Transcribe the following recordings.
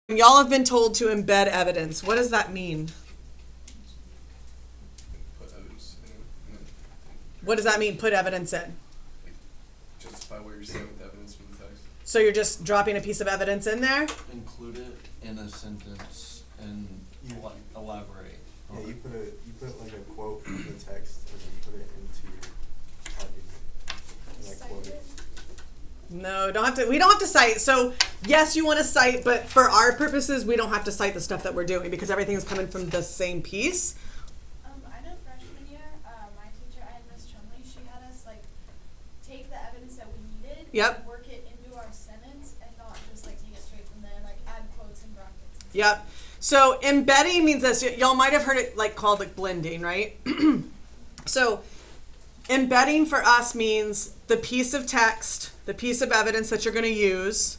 Y'all have been told to embed evidence. What does that mean? Put evidence in. What does that mean, put evidence in? Justify what you're saying with evidence from the text. So you're just dropping a piece of evidence in there? Include it in a sentence and elaborate. Yeah, you put like a quote from the text and then put it into your argument. And that quote. No, we don't have to cite. So yes, you want to cite, but for our purposes, we don't have to cite the stuff that we're doing because everything is coming from the same piece. I know freshman year, my teacher, I had Miss Chumley, she had us like take the evidence that we needed and work it into our sentence and not just like take it straight from there and like add quotes and brackets. Yep. So embedding means this. Y'all might have heard it like called like blending, right? So embedding for us means the piece of text, the piece of evidence that you're going to use,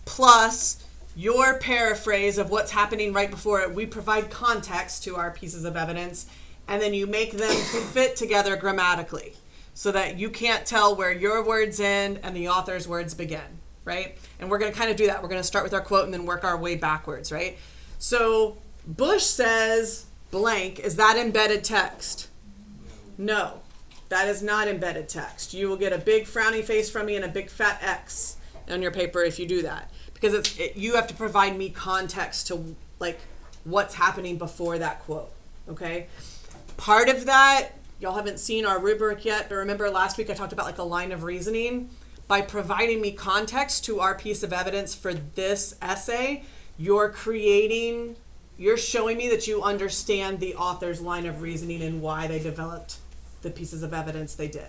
plus your paraphrase of what's happening right before it. We provide context to our pieces of evidence, and then you make them fit together grammatically so that you can't tell where your words end and the author's words begin, right? And we're going to kind of do that. We're going to start with our quote and then work our way backwards, right? So Bush says blank. Is that embedded text? No. That is not embedded text. You will get a big frowny face from me and a big fat X on your paper if you do that. Because you have to provide me context to like what's happening before that quote, okay? Part of that, y'all haven't seen our rubric yet, but remember last week I talked about like the line of reasoning. By providing me context to our piece of evidence for this essay, you're showing me that you understand the author's line of reasoning and why they developed the pieces of evidence they did,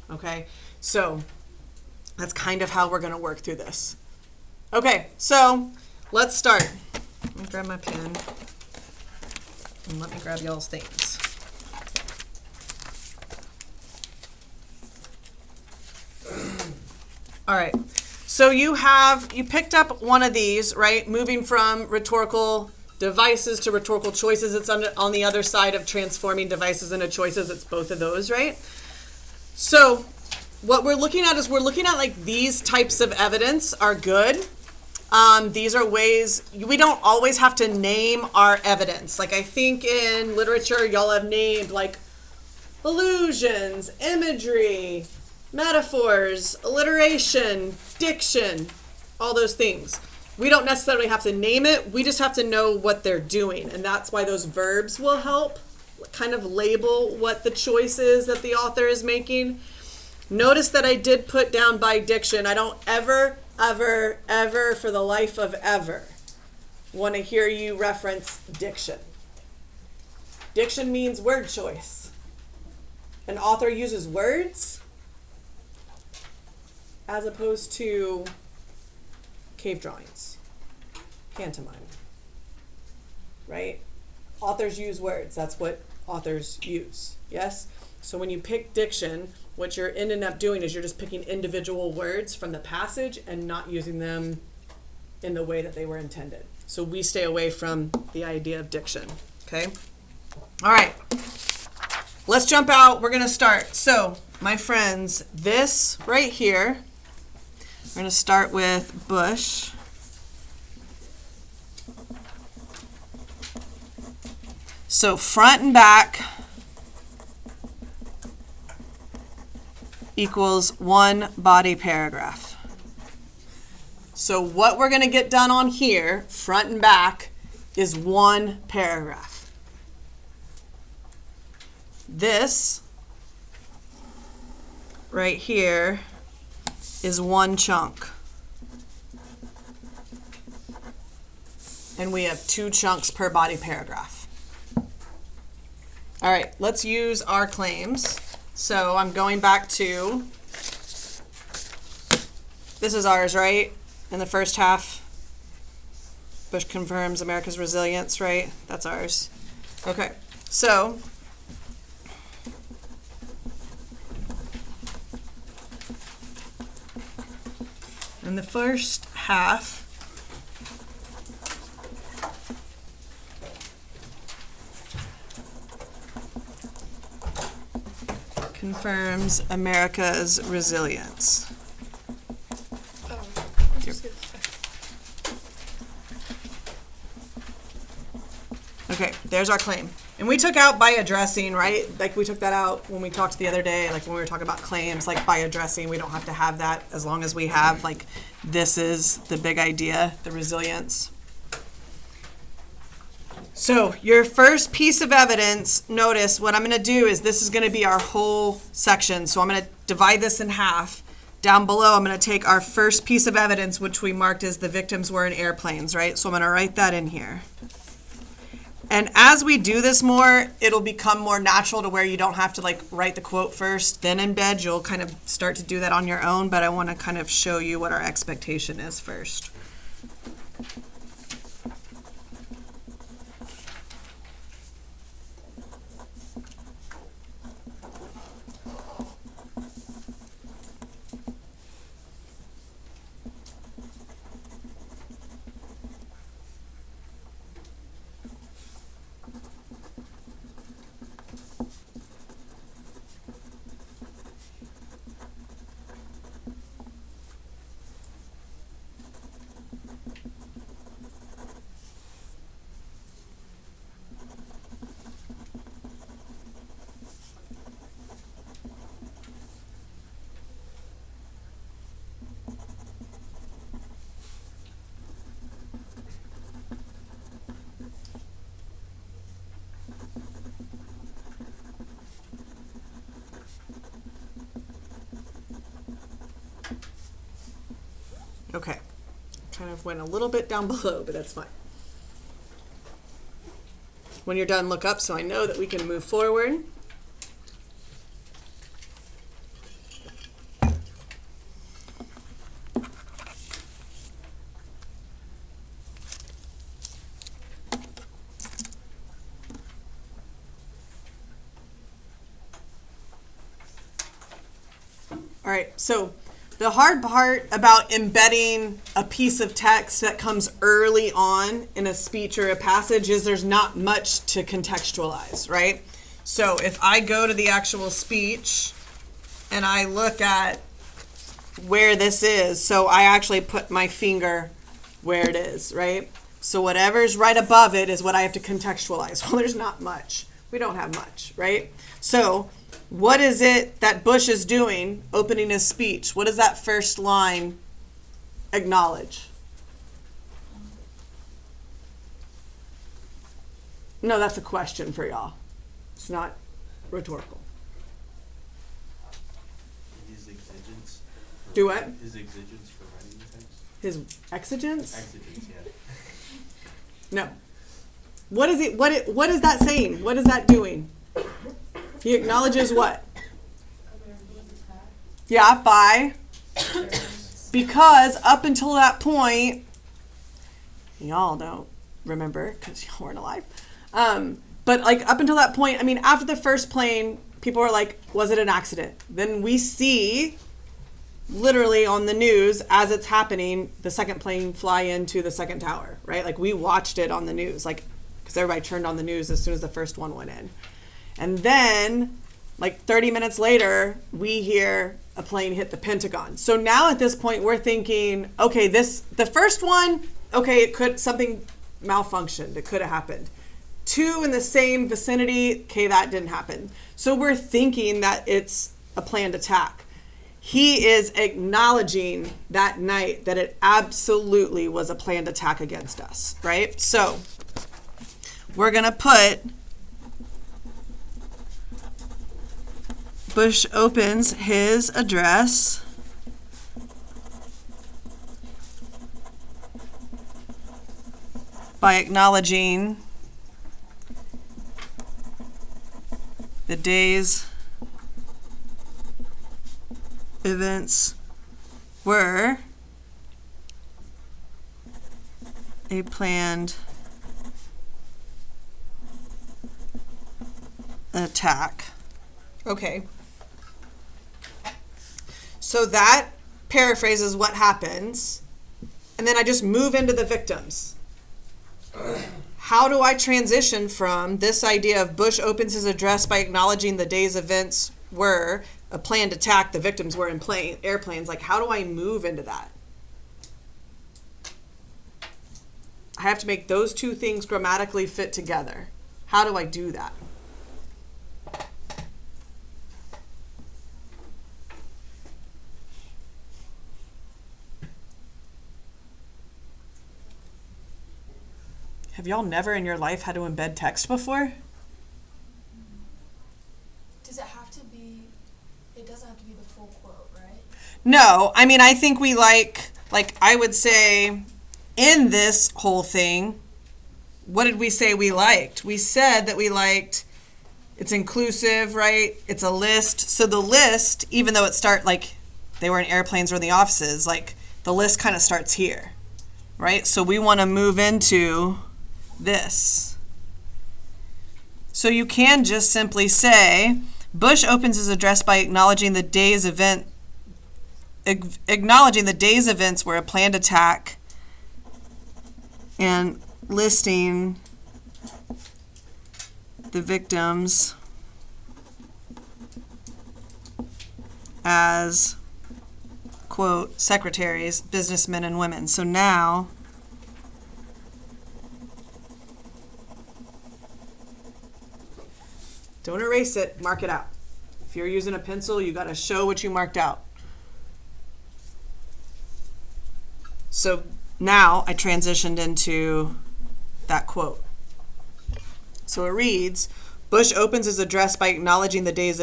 okay? So that's kind of how we're going to work through this. Okay, so let's start. Let me grab my pen and let me grab y'all's things. All right, so you picked up one of these, right? Moving from rhetorical devices to rhetorical choices. It's on the other side of transforming devices into choices. It's both of those, right? So what we're looking at is like these types of evidence are good. These are ways, we don't always have to name our evidence. Like I think in literature, y'all have named like allusions, imagery, metaphors, alliteration, diction, all those things. We don't necessarily have to name it. We just have to know what they're doing. And that's why those verbs will help kind of label what the choice is that the author is making. Notice that I did put down by diction. I don't ever for the life of ever want to hear you reference diction. Diction means word choice. An author uses words as opposed to cave drawings, pantomime, right? Authors use words. That's what authors use, yes? So when you pick diction, what you're ending up doing is you're just picking individual words from the passage and not using them in the way that they were intended. So we stay away from the idea of diction, okay? All right, let's jump out. We're going to start. So, my friends, this right here, we're going to start with Bush. So front and back equals one body paragraph. So what we're going to get done on here, front and back, is one paragraph. This right here is one chunk. And we have two chunks per body paragraph. All right, let's use our claims. So I'm going back to, this is ours, right? In the first half, Bush confirms America's resilience, right? That's ours. Okay, so in the first half, confirms America's resilience. Okay, there's our claim. And we took out by addressing, right? Like we took that out when we talked the other day, like when we were talking about claims, like by addressing, we don't have to have that as long as we have, like, this is the big idea, the resilience. So your first piece of evidence, notice what I'm going to do is this is going to be our whole section. So I'm going to divide this in half. Down below, I'm going to take our first piece of evidence, which we marked as the victims were in airplanes, right? So I'm going to write that in here. And as we do this more, it'll become more natural to where you don't have to like write the quote first, then embed. You'll kind of start to do that on your own, but I want to kind of show you what our expectation is first. Okay, kind of went a little bit down below, but that's fine. When you're done, look up so I know that we can move forward. All right, so the hard part about embedding a piece of text that comes early on in a speech or a passage is there's not much to contextualize, right? So if I go to the actual speech and I look at where this is, so I actually put my finger where it is, right? So whatever's right above it is what I have to contextualize. Well, there's not much. We don't have much, right? So what is it that Bush is doing, opening his speech? What does that first line acknowledge? No, that's a question for y'all. It's not rhetorical. His exigence. Do what? His exigence for writing the text. His exigence? Exigence, yeah. No. What is it? What is that saying? What is that doing? He acknowledges what? Yeah, by. Because up until that point, y'all don't remember because y'all weren't alive. But like up until that point, I mean, after the first plane, people were like, was it an accident? Then we see literally on the news as it's happening, the second plane fly into the second tower, right? Like we watched it on the news, like because everybody turned on the news as soon as the first one went in. And then, like 30 minutes later, we hear a plane hit the Pentagon. So now at this point, we're thinking, okay, the first one, okay, something malfunctioned. It could have happened. 2 in the same vicinity, okay, that didn't happen. So we're thinking that it's a planned attack. He is acknowledging that night that it absolutely was a planned attack against us, right? So we're going to put Bush opens his address by acknowledging the day's events were a planned attack. Okay. So that paraphrases what happens, and then I just move into the victims. How do I transition from this idea of Bush opens his address by acknowledging the day's events were a planned attack, the victims were in airplanes, like how do I move into that? I have to make those two things grammatically fit together. How do I do that? Have y'all never in your life had to embed text before? Does it have to be, it doesn't have to be the full quote, right? No, I mean, I think we like I would say in this whole thing, what did we say we liked? We said that we liked, it's inclusive, right? It's a list. So the list, even though it like they were in airplanes or in the offices, like the list kind of starts here, right? So we want to move into this. So you can just simply say, Bush opens his address by acknowledging the day's events were a planned attack and listing the victims as, quote, secretaries, businessmen, and women. So now don't erase it, mark it out. If you're using a pencil, you got to show what you marked out. So now I transitioned into that quote. So it reads, Bush opens his address by acknowledging the day's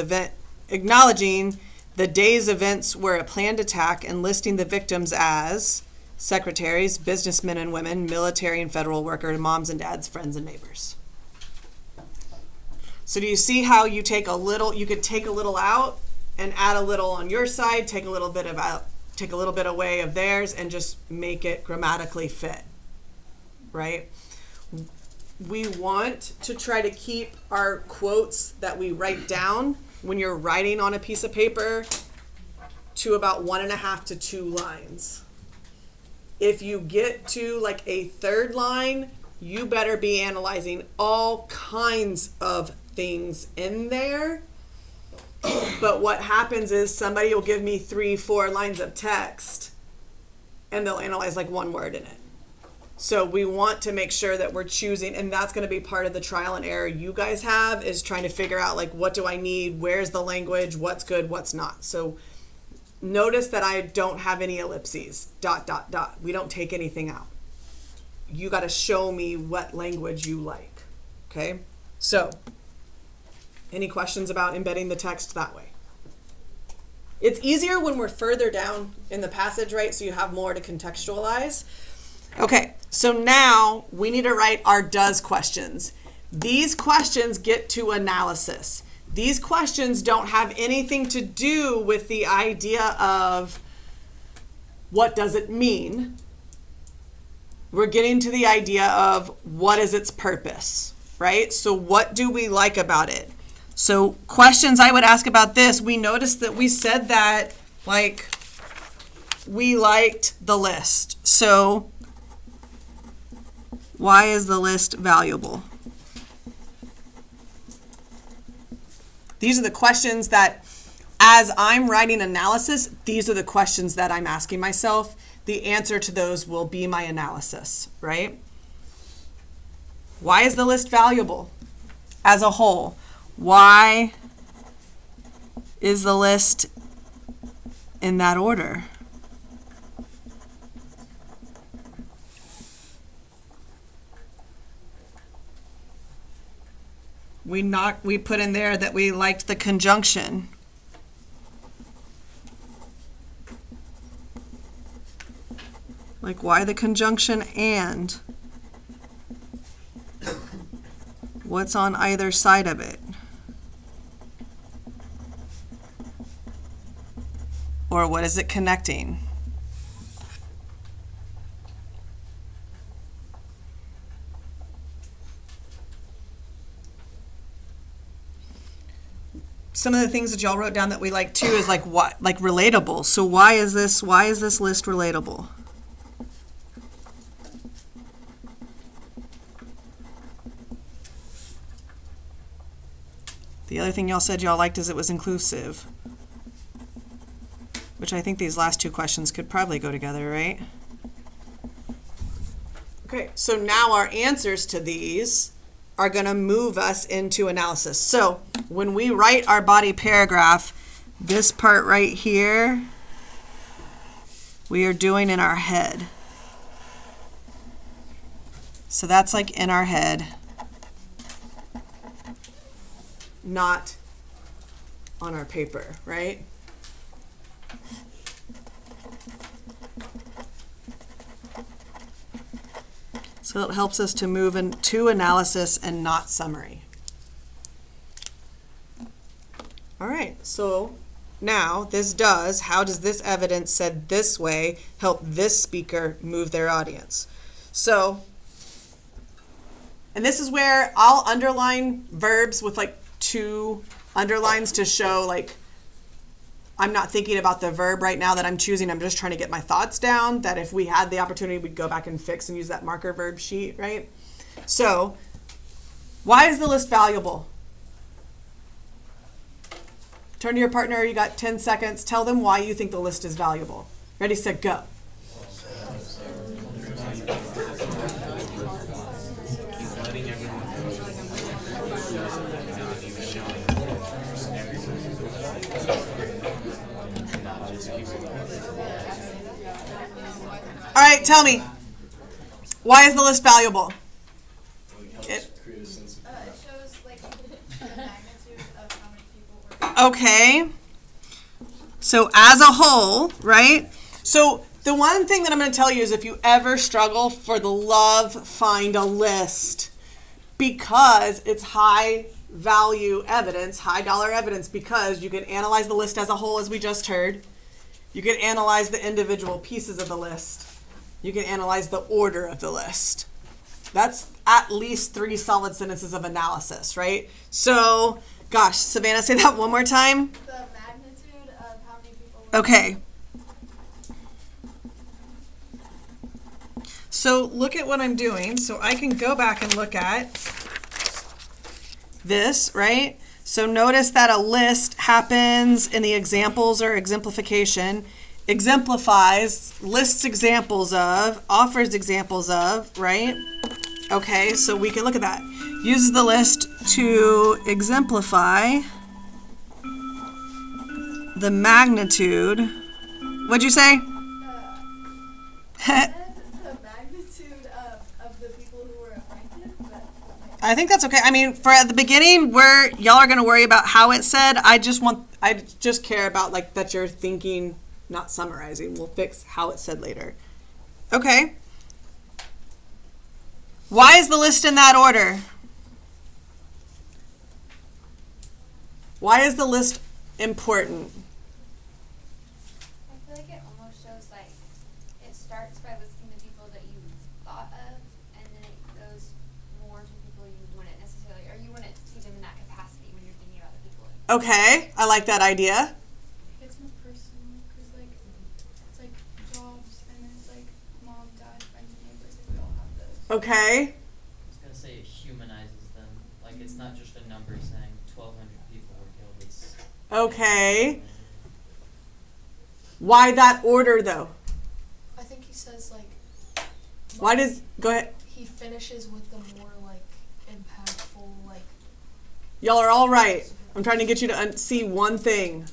events were a planned attack and listing the victims as secretaries, businessmen and women, military and federal workers, moms and dads, friends and neighbors. So do you see how you take a little, you could take a little out and add a little on your side, take a little bit away of theirs, and just make it grammatically fit, right? We want to try to keep our quotes that we write down when you're writing on a piece of paper to about 1.5 to 2 lines. If you get to like a third line, you better be analyzing all kinds of things in there. But what happens is somebody will give me 3-4 lines of text and they'll analyze like 1 word in it. So we want to make sure that we're choosing, and that's going to be part of the trial and error you guys have, is trying to figure out like, what do I need? Where's the language? What's good? What's not? So notice that I don't have any ellipses, ... We don't take anything out. You got to show me what language you like. Okay? So any questions about embedding the text that way? It's easier when we're further down in the passage, right? So you have more to contextualize. Okay, so now we need to write our does questions. These questions get to analysis. These questions don't have anything to do with the idea of what does it mean. We're getting to the idea of what is its purpose, right? So what do we like about it? So questions I would ask about this, we noticed that we said that like we liked the list. So why is the list valuable? These are the questions that, as I'm writing analysis, these are the questions that I'm asking myself. The answer to those will be my analysis, right? Why is the list valuable as a whole? Why is the list in that order? We put in there that we liked the conjunction. Like, why the conjunction and? What's on either side of it? Or what is it connecting? Some of the things that y'all wrote down that we like too is like what, like relatable. So why is this list relatable? The other thing y'all said y'all liked is it was inclusive, which I think these last 2 questions could probably go together, right? Okay, so now our answers to these are going to move us into analysis. So when we write our body paragraph, this part right here, we are doing in our head. So that's like in our head, not on our paper, right? So it helps us to move into analysis and not summary. All right, so now how does this evidence said this way help this speaker move their audience? So, and this is where I'll underline verbs with like 2 underlines to show like I'm not thinking about the verb right now that I'm choosing. I'm just trying to get my thoughts down, that if we had the opportunity, we'd go back and fix and use that marker verb sheet, right? So, why is the list valuable? Turn to your partner, you got 10 seconds. Tell them why you think the list is valuable. Ready, set, go. All right, tell me, why is the list valuable? It create a sense of It shows like the magnitude of how many people were. Okay. So as a whole, right? So the one thing that I'm going to tell you is if you ever struggle, for the love, find a list, because it's high value evidence, high dollar evidence, because you can analyze the list as a whole, as we just heard. You can analyze the individual pieces of the list. You can analyze the order of the list. That's at least 3 solid sentences of analysis, right? So, gosh, Savannah, say that one more time. The magnitude of how many people were. Okay. So look at what I'm doing. So I can go back and look at this, right? So notice that a list happens in the examples or exemplification. Exemplifies, lists examples of, offers examples of, right? Okay, so we can look at that. Uses the list to exemplify the magnitude. What'd you say? The magnitude of the people who were appointed. But I think that's okay. I mean, for at the beginning, where y'all are going to worry about how it's said, I just care about like that you're thinking, not summarizing. We'll fix how it's said later. Okay. Why is the list in that order? Why is the list important? I feel like it almost shows like it starts by listing the people that you thought of, and then it goes more to people you wouldn't necessarily, or you wouldn't see them in that capacity when you're thinking about the people. Okay, I like that idea. It's more personal because, like, it's like jobs, and then it's like mom, dad, friends, and neighbors. Like, we all have those. Okay. I was gonna say it humanizes them. Like it's not just a number saying 1,200 people were killed. It's Okay. Why that order though? I think he says like. Why does go ahead? He finishes with the more like impactful like. Y'all are all right. I'm trying to get you to see one thing.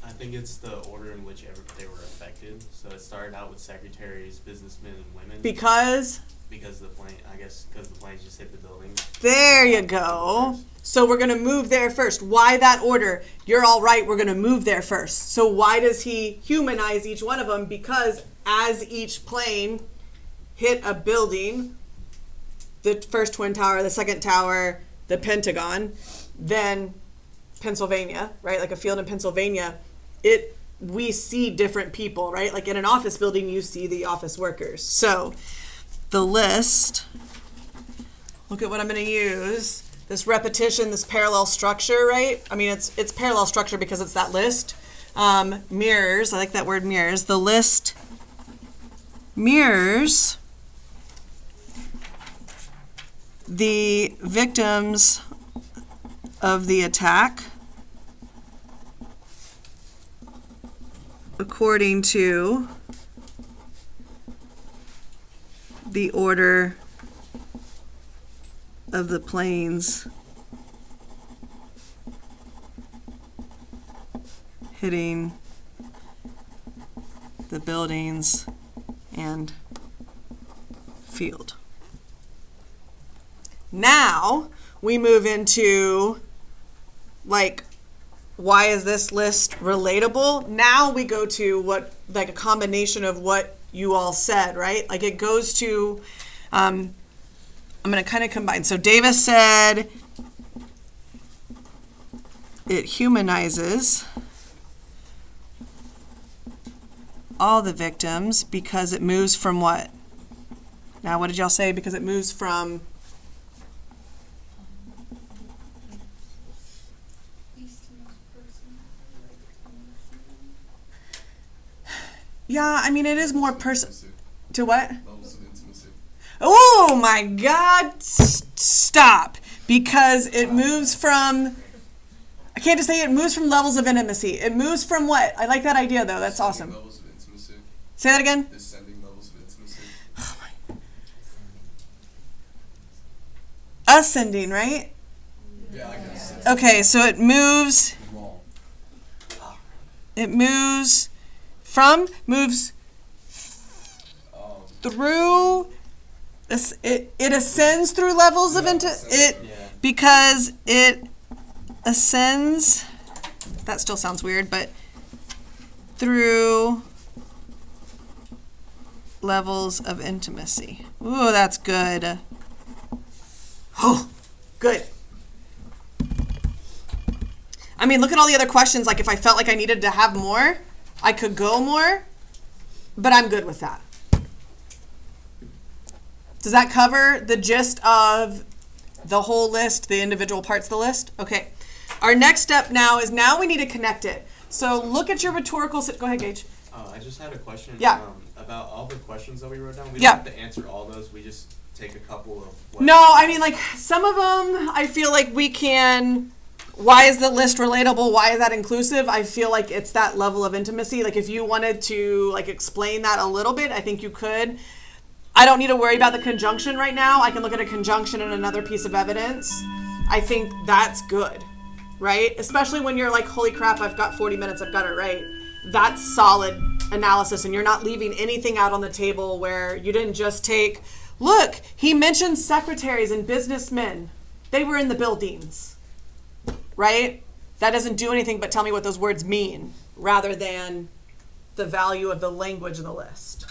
I think it's the order in which they were affected. So it started out with secretaries, businessmen, and women. Because Because the plane, I guess, because the planes just hit the building. there you go. So we're going to move there first. Why that order? You're all right. We're going to move there first. So why does he humanize each one of them? Because as each plane hit a building, the first Twin Tower, the second tower, the Pentagon, then Pennsylvania, right? Like a field in Pennsylvania, we see different people, right? Like in an office building, you see the office workers. So the list, look at what I'm going to use. This repetition, this parallel structure, right? I mean, it's parallel structure because it's that list. Mirrors, I like that word mirrors. The list mirrors the victims of the attack according to the order of the planes hitting the buildings and field. Now we move into, like, why is this list relatable? Now we go to what, like, a combination of what you all said, right? Like, it goes to, I'm going to kind of combine. So Davis said it humanizes all the victims because it moves from what? Now, what did y'all say? Because it moves from Least to most personal, like, emotional. Yeah, I mean, it is more Intimacy. to what? Levels of intimacy. Oh my God, stop. Because it moves from, I can't just say it moves from levels of intimacy. It moves from what? I like that idea though, that's Descending awesome. Levels of intimacy. Say that again. Descending levels of intimacy. Ascending, right? Yeah, I guess. Okay, so it moves through, it ascends through levels of it, because it ascends, that still sounds weird, but through levels of intimacy. Ooh, that's good. Oh, good. I mean, look at all the other questions. Like, if I felt like I needed to have more, I could go more, but I'm good with that. Does that cover the gist of the whole list, the individual parts of the list? Okay. Our next step now is we need to connect it. So look at your rhetorical, go ahead, Gage. I just had a question. Yeah. About all the questions that we wrote down. We Yeah. don't have to answer all those. We just take a couple of. What No, I mean, like, some of them, I feel like we can, why is the list relatable? Why is that inclusive? I feel like it's that level of intimacy. Like, if you wanted to, like, explain that a little bit, I think you could. I don't need to worry about the conjunction right now. I can look at a conjunction and another piece of evidence. I think that's good, right? Especially when you're like, holy crap, I've got 40 minutes, I've got it right. That's solid analysis, and you're not leaving anything out on the table where you didn't just take, look, he mentioned secretaries and businessmen. They were in the buildings, right? That doesn't do anything but tell me what those words mean, rather than the value of the language of the list.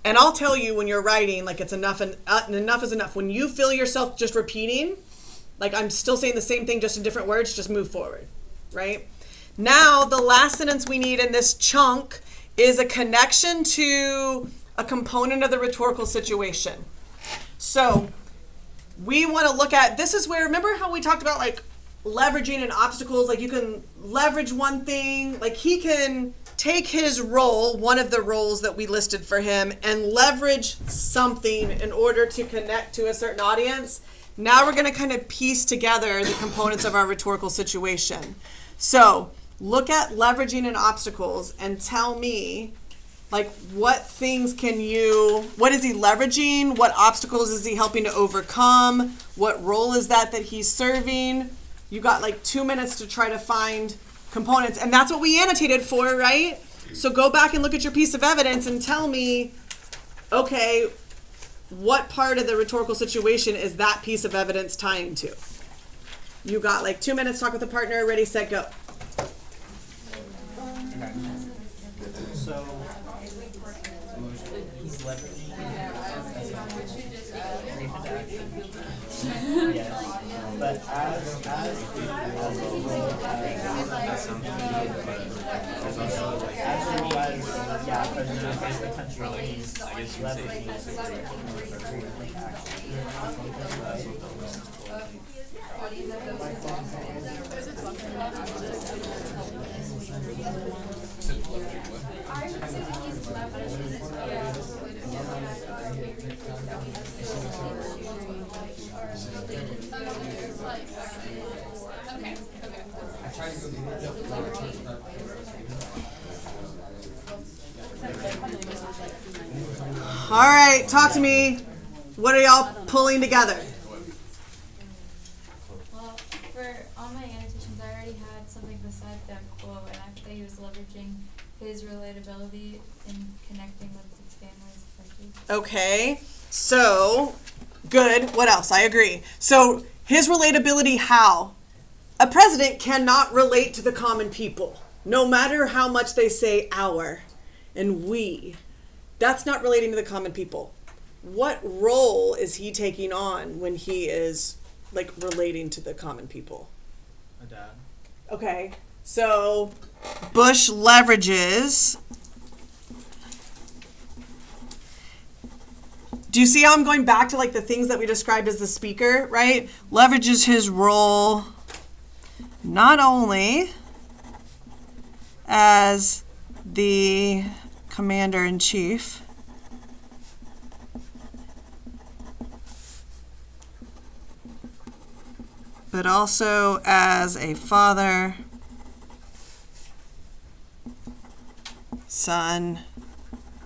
And I'll tell you when you're writing, like, it's enough and enough is enough. When you feel yourself just repeating, like, I'm still saying the same thing just in different words, just move forward, right? Now, the last sentence we need in this chunk is a connection to a component of the rhetorical situation. So we want to look at, this is where, remember how we talked about, like, leveraging and obstacles? Like, you can leverage one thing, like, he can take his role, one of the roles that we listed for him, and leverage something in order to connect to a certain audience. Now we're going to kind of piece together the components of our rhetorical situation. So look at leveraging and obstacles and tell me, like, what things what is he leveraging? What obstacles is he helping to overcome? What role is that he's serving? You got like 2 minutes to try to find components, and that's what we annotated for, right? So go back and look at your piece of evidence and tell me, okay, what part of the rhetorical situation is that piece of evidence tying to? You got like 2 minutes, talk with the partner, ready, set, go. So he's leveraging yes, but as president of the country, he's leveraging I would say that he's leveraging this All right, talk to me. What are y'all pulling together? Well, for all my annotations, I already had something beside that quote, and I thought he was leveraging his relatability in connecting with the families affected. Okay, so good. What else? I agree. So his relatability, how? A president cannot relate to the common people, no matter how much they say our and we. That's not relating to the common people. What role is he taking on when he is like relating to the common people? A dad. Okay, so Bush leverages. Do you see how I'm going back to like the things that we described as the speaker, right? Leverages his role not only as the commander-in-chief, but also as a father, son,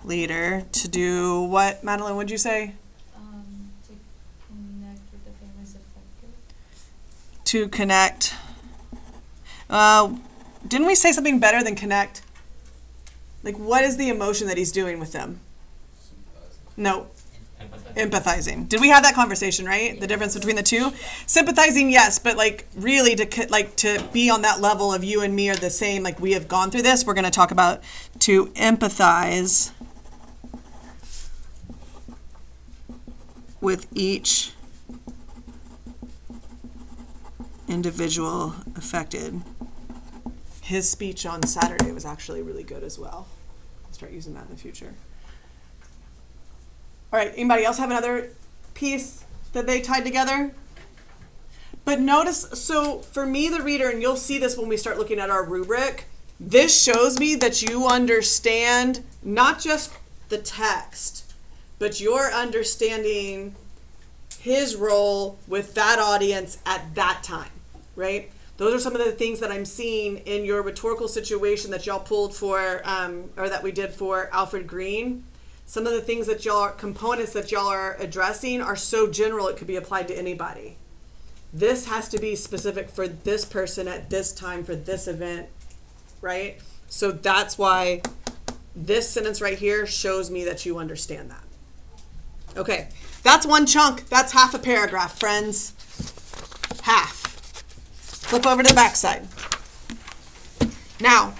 leader to do what, Madeline, would you say? To connect with the families affected. To connect. Didn't we say something better than connect? Like, what is the emotion that he's doing with them? No. Empathizing. Did we have that conversation, right? The difference between the two? Sympathizing, yes, but like really to be on that level of you and me are the same, like we have gone through this, we're going to talk about to empathize with each individual affected. His speech on Saturday was actually really good as well. I'll start using that in the future. All right, anybody else have another piece that they tied together? But notice, so for me, the reader, and you'll see this when we start looking at our rubric, this shows me that you understand not just the text, but you're understanding his role with that audience at that time, right? Those are some of the things that I'm seeing in your rhetorical situation that y'all pulled for, or that we did for Alfred Green. Some of the things that components that y'all are addressing are so general it could be applied to anybody. This has to be specific for this person at this time for this event, right? So that's why this sentence right here shows me that you understand that. Okay, that's one chunk. That's half a paragraph, friends. Half. Flip over to the back side. Now,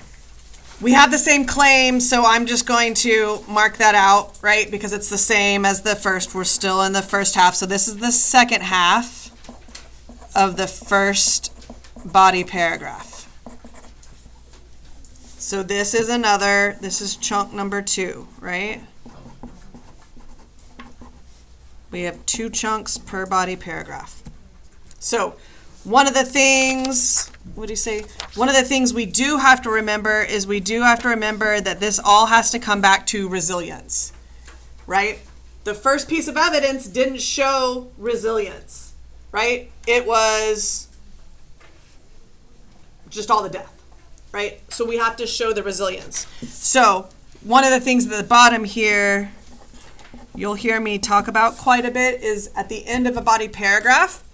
we have the same claim, so I'm just going to mark that out, right? Because it's the same as the first. We're still in the first half. So this is the second half of the first body paragraph. So this is chunk number 2, right? We have 2 chunks per body paragraph. So one of the things, what do you say? One of the things we do have to remember is we do have to remember that this all has to come back to resilience, right? The first piece of evidence didn't show resilience, right? It was just all the death, right? So we have to show the resilience. So one of the things at the bottom here, you'll hear me talk about quite a bit, is at the end of a body paragraph,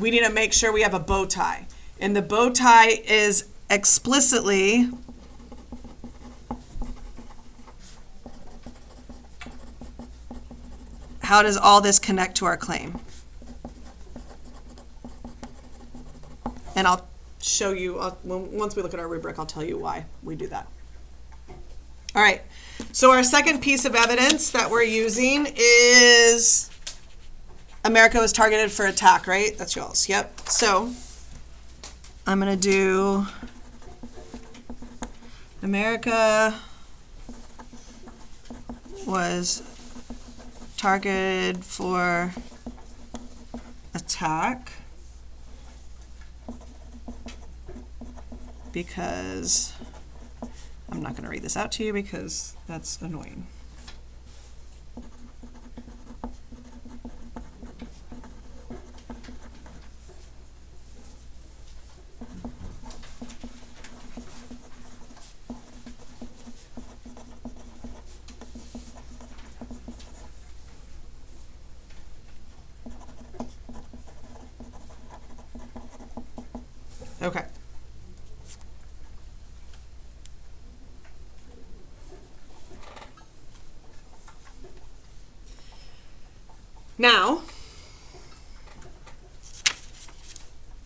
we need to make sure we have a bow tie. And the bow tie is explicitly how does all this connect to our claim? And I'll show you, once we look at our rubric, I'll tell you why we do that. All right, so our second piece of evidence that we're using is America was targeted for attack, right? That's y'all's, yep. So I'm going to do America was targeted for attack because, I'm not going to read this out to you because that's annoying. Okay. Now,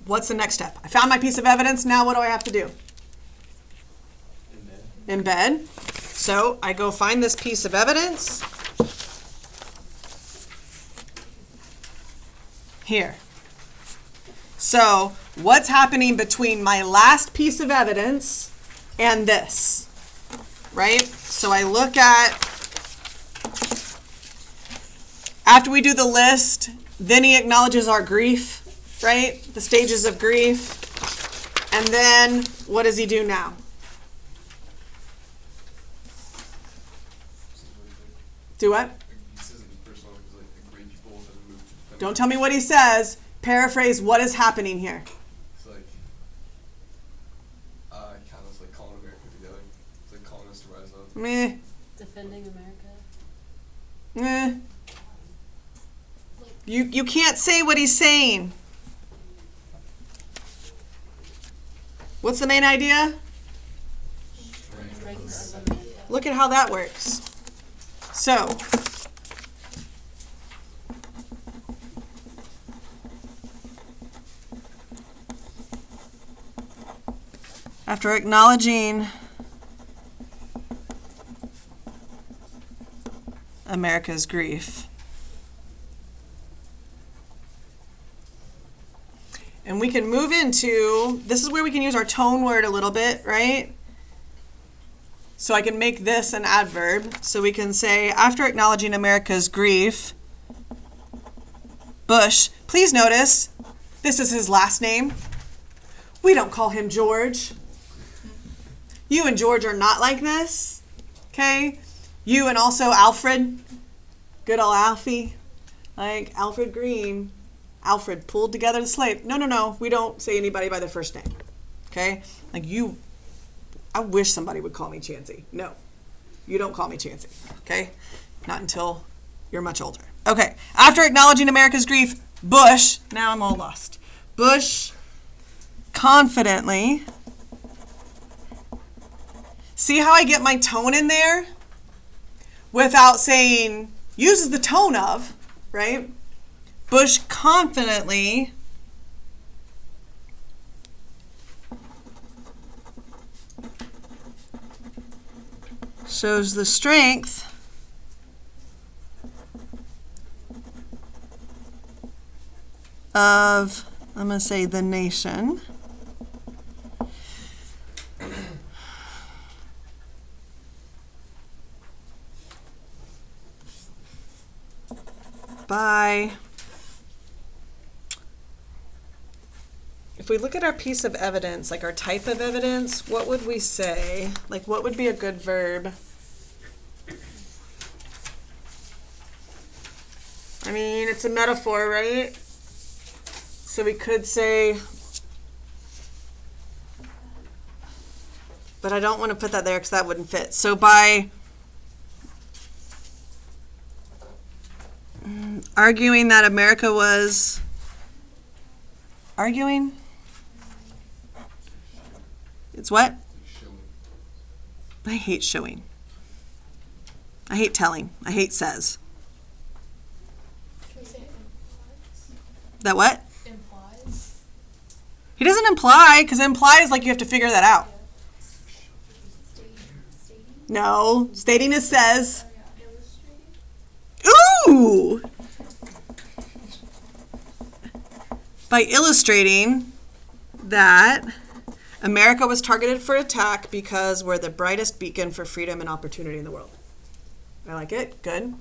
what's the next step? I found my piece of evidence. Now what do I have to do? Embed. So I go find this piece of evidence here. So what's happening between my last piece of evidence and this, right? So I look at, after we do the list, then he acknowledges our grief, right? The stages of grief. And then what does he do now? Do what? He says in the first one, because like the great people that have moved to defend. Don't tell me what he says. Paraphrase what is happening here. It's like, kind of like calling America together. It's like calling us to rise up. Meh. Defending America. Meh. You can't say what he's saying. What's the main idea? Strength of America. Look at how that works. So, after acknowledging America's grief, and we can move into, this is where we can use our tone word a little bit, right? So I can make this an adverb. So we can say, after acknowledging America's grief, Bush, please notice, this is his last name. We don't call him George. You and George are not like this, okay? You and also Alfred, good old Alfie, like Alfred Green. Alfred pulled together the slave. No, we don't say anybody by their first name, okay? Like you, I wish somebody would call me Chansey. No, you don't call me Chansey, okay? Not until you're much older. Okay, after acknowledging America's grief, Bush, now I'm all lost. Bush confidently, see how I get my tone in there without saying, uses the tone of, right? Bush confidently shows the strength of, I'm going to say, the nation by, if we look at our piece of evidence, like our type of evidence, what would we say? Like, what would be a good verb? I mean, it's a metaphor, right? So we could say, but I don't want to put that there because that wouldn't fit. So by arguing that America was arguing? It's what? Showing. I hate showing. I hate telling. I hate says. Should we say implies? That what? Implies? He doesn't imply, because imply is like you have to figure that out. Stating? No, stating is says. Oh, yeah. Illustrating? Ooh! By illustrating that America was targeted for attack because we're the brightest beacon for freedom and opportunity in the world. I like it. Good.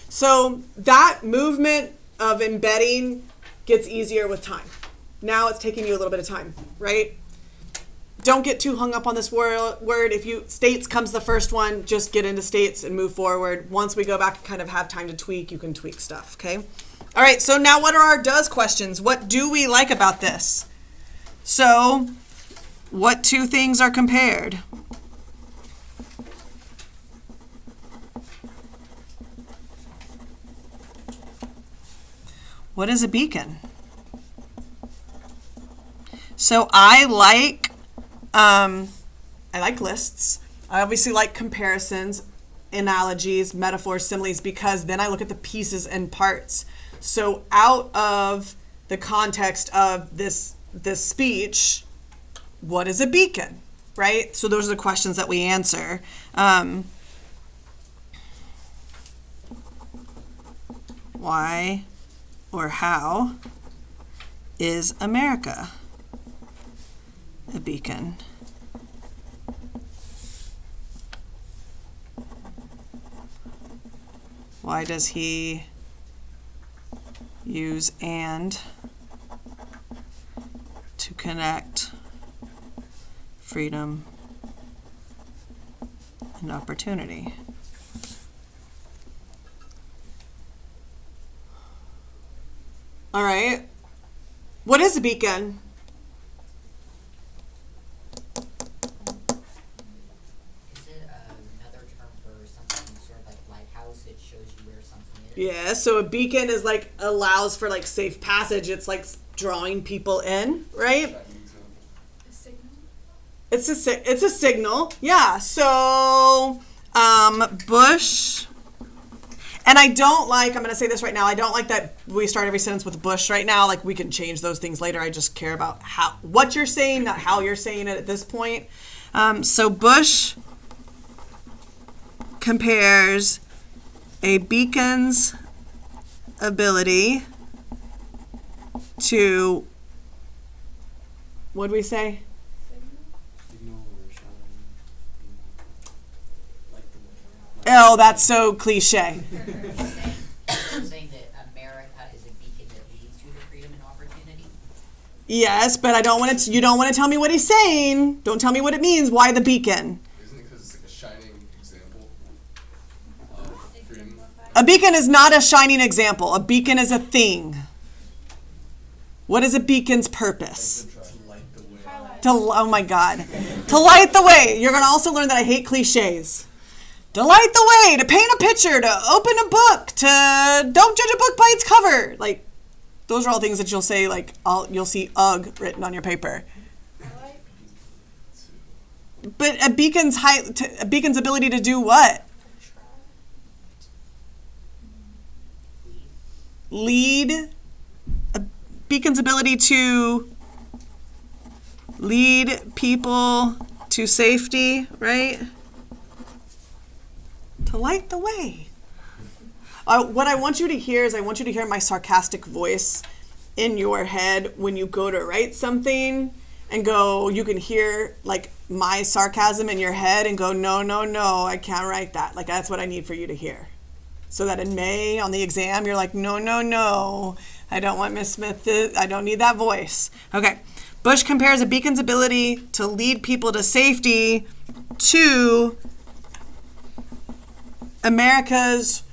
So that movement of embedding gets easier with time. Now it's taking you a little bit of time, right? Don't get too hung up on this word. If you states comes the first one, just get into states and move forward. Once we go back and kind of have time to tweak, you can tweak stuff, okay? All right, so now what are our does questions? What do we like about this? So, what two things are compared? What is a beacon? So I like lists. I obviously like comparisons, analogies, metaphors, similes, because then I look at the pieces and parts. So out of the context of this speech, what is a beacon, right? So those are the questions that we answer. Why or how is America a beacon? Why does he use and to connect freedom and opportunity? All right. What is a beacon? Is it another term for something sort of like lighthouse? It shows you where something is. Yeah, so a beacon is like allows for like safe passage. It's like drawing people in, right? A signal? It's a signal. Yeah. So Bush, and I don't like, I'm going to say this right now, I don't like that we start every sentence with Bush right now. Like, we can change those things later. I just care about what you're saying, not how you're saying it at this point. So Bush compares a beacon's ability to, what did we say? Signal or shine. Like the Oh, that's so cliche. You're saying that America is a beacon that leads you to freedom and opportunity? Yes, but I don't want to. You don't want to tell me what he's saying. Don't tell me what it means. Why the beacon? Isn't it because it's like a shining example of freedom? A beacon is not a shining example. A beacon is a thing. What is a beacon's purpose? To light the way. Oh my God. To light the way. You're going to also learn that I hate cliches. To light the way, to paint a picture, to open a book, to don't judge a book by its cover. Like, those are all things that you'll say, like, you'll see UGG written on your paper. But a beacon's ability to do what? Lead. A beacon's ability to lead people to safety, right? To light the way. What I want you to hear is I want you to hear my sarcastic voice in your head when you go to write something and go, you can hear like my sarcasm in your head and go, no, no, no, I can't write that. Like, that's what I need for you to hear. So that in May on the exam, you're like, no, no, no, I don't want Miss Smith I don't need that voice. Okay. Bush compares a beacon's ability to lead people to safety to America's.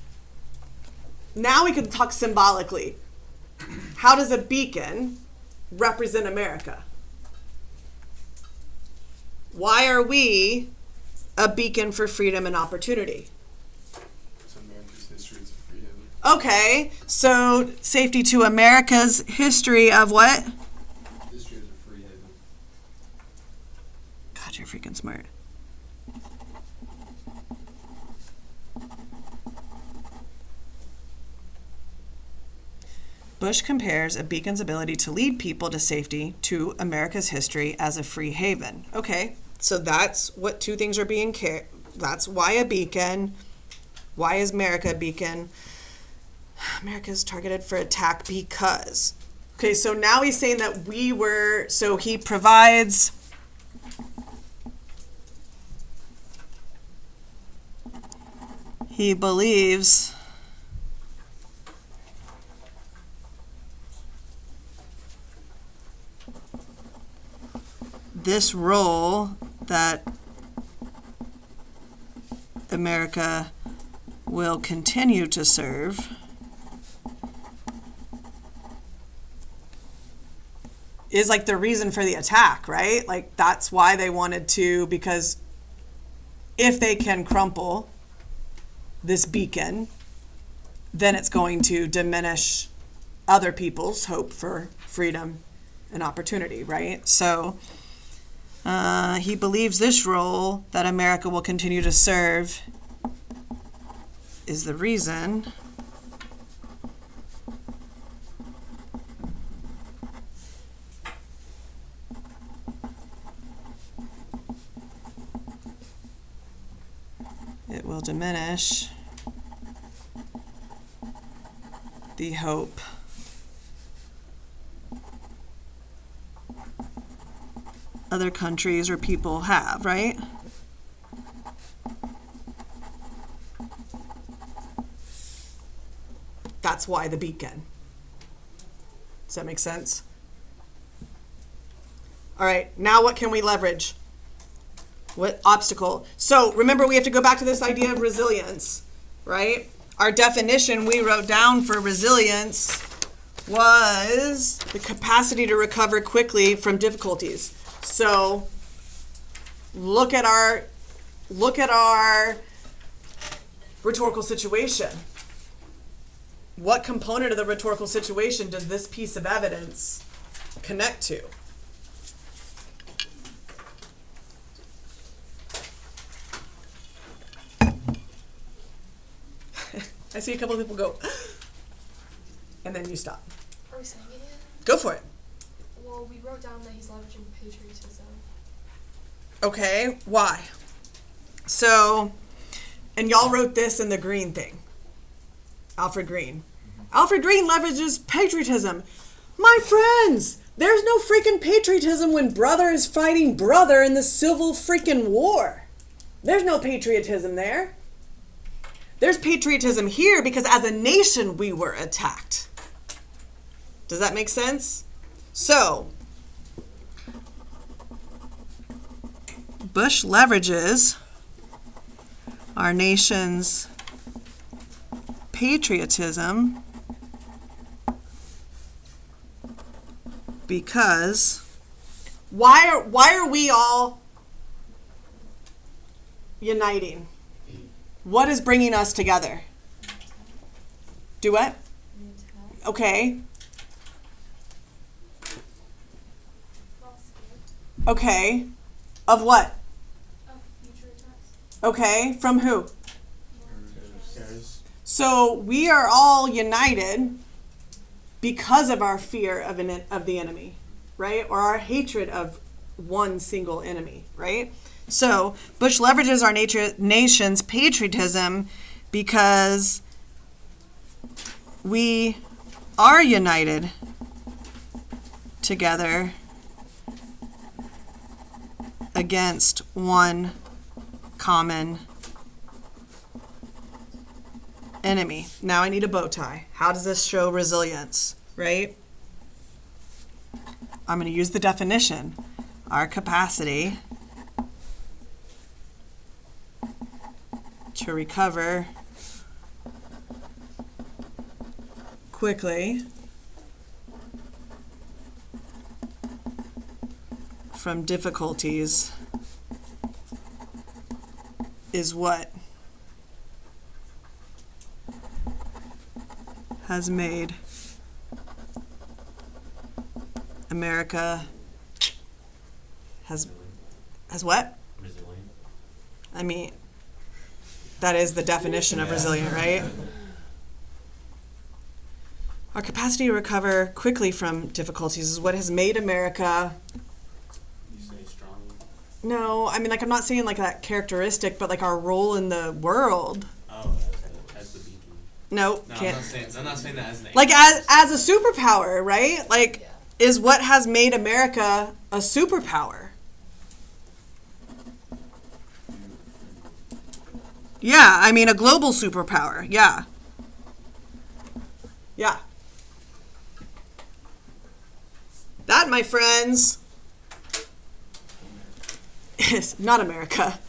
Now we can talk symbolically. How does a beacon represent America? Why are we a beacon for freedom and opportunity? So America's history is a freedom. Okay, so safety to America's history of what? History is a free haven. God, you're freaking smart. Bush compares a beacon's ability to lead people to safety to America's history as a free haven. Okay, so that's what two things are being that's why a beacon. Why is America a beacon? America is targeted for attack because. Okay, so now he's saying that so he provides he believes this role that America will continue to serve is like the reason for the attack, right? Like, that's why they wanted to, because if they can crumple this beacon, then it's going to diminish other people's hope for freedom an opportunity, right? So he believes this role that America will continue to serve is the reason it will diminish the hope other countries or people have, right? That's why the beacon. Does that make sense? All right, now what can we leverage? What obstacle? So remember, we have to go back to this idea of resilience, right? Our definition we wrote down for resilience was the capacity to recover quickly from difficulties. So look at our rhetorical situation. What component of the rhetorical situation does this piece of evidence connect to? I see a couple of people go, and then you stop. Are we saying it yet? Go for it. Well, we wrote down that he's leveraging patriotism. Okay, why? So, and y'all wrote this in the green thing. Alfred Green. Alfred Green leverages patriotism. My friends, there's no freaking patriotism when brother is fighting brother in the civil freaking war. There's no patriotism there. There's patriotism here because as a nation we were attacked. Does that make sense? So, Bush leverages our nation's patriotism because why are we all uniting? What is bringing us together? Do what? Okay. Okay. Of what? Okay. From who? So we are all united because of our fear of the enemy, right? Or our hatred of one single enemy, right? So Bush leverages our nation's patriotism because we are united together against one common enemy. Now I need a bow tie. How does this show resilience, right? I'm going to use the definition. Our capacity to recover quickly from difficulties is what has made America has what? Resilient. I mean, that is the definition of resilient, right? Our capacity to recover quickly from difficulties is what has made America. You say strong. No, I mean, like, I'm not saying like that characteristic, but like our role in the world. Oh, as the beacon. No, No, can't. I'm not saying that as an Like as a superpower, right? Like, is what has made America a superpower. Yeah, I mean a global superpower. Yeah. Yeah. That, my friends, is not America.